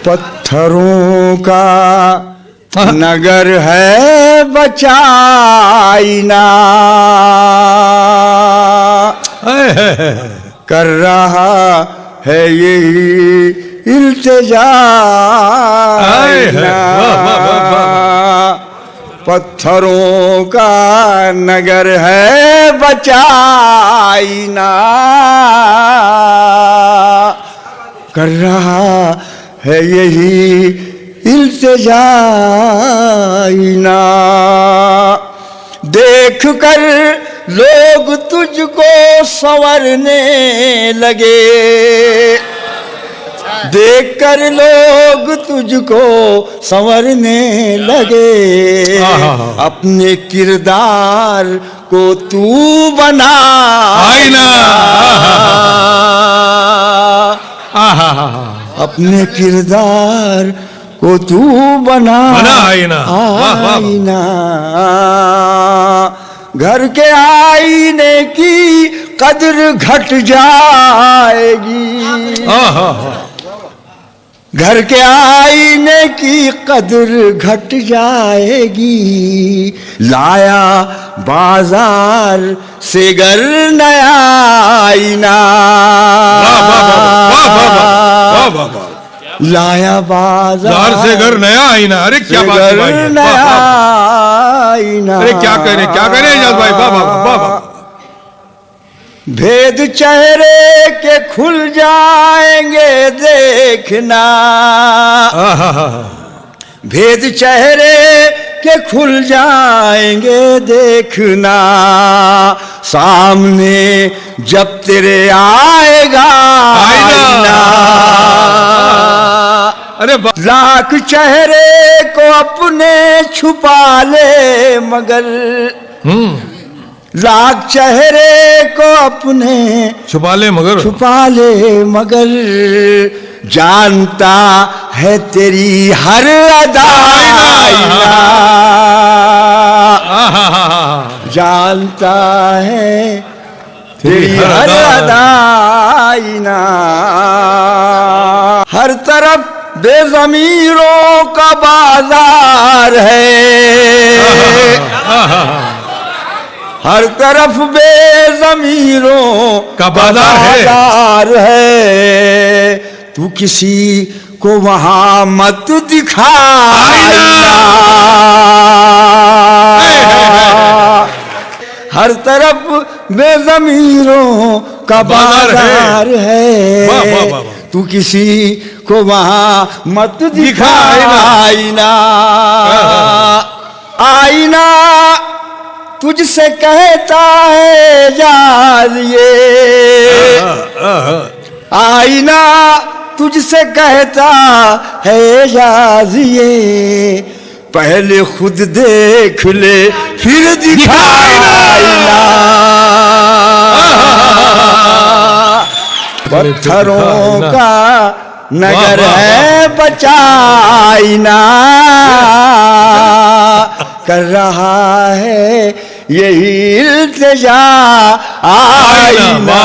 पत्थरों का नगर है बचाइना, कर रहा है यही इल्तिजा। पत्थरों का नगर है बचाइना, कर रहा है यही इल्तिजा। देख कर लोग तुझको संवरने लगे, देख कर लोग तुझको संवरने लगे। अपने किरदार को तू बना आईना, अपने किरदार को तू बना आईना। घर के आईने की कदर घट जाएगी, घर के आईने की कदर घट जाएगी। लाया बाजार से घर नया आईना, लाया बाजार से घर नया आईना। अरे क्या बात है भाई, नया आईना। अरे क्या करे एजाज भाई, वाह वाह वाह। भेद चेहरे के खुल जाएंगे देखना, भेद चेहरे के खुल जाएंगे देखना। सामने जब तेरे आएगा आईना, अरे लाख चेहरे को अपने छुपा ले मगर, लाख चेहरे को अपने छुपा ले मगर जानता है तेरी हर अदा, जानता है तेरी हर अदा। हर तरफ बेज़मीरों का बाजार है, हर तरफ बेज़मीरों का बाजार है। तू किसी को वहां मत दिखाना, हर तरफ बेज़मीरों का बाजार है। तू किसी को वहां मत दिखाना। आईना आईना तुझसे कहता है यार ये, आईना तुझसे कहता है यार ये। पहले खुद देख ले फिर दिखाना। पत्थरों का नगर है बचाइना, कर रहा है यही इल्तिजा आईना।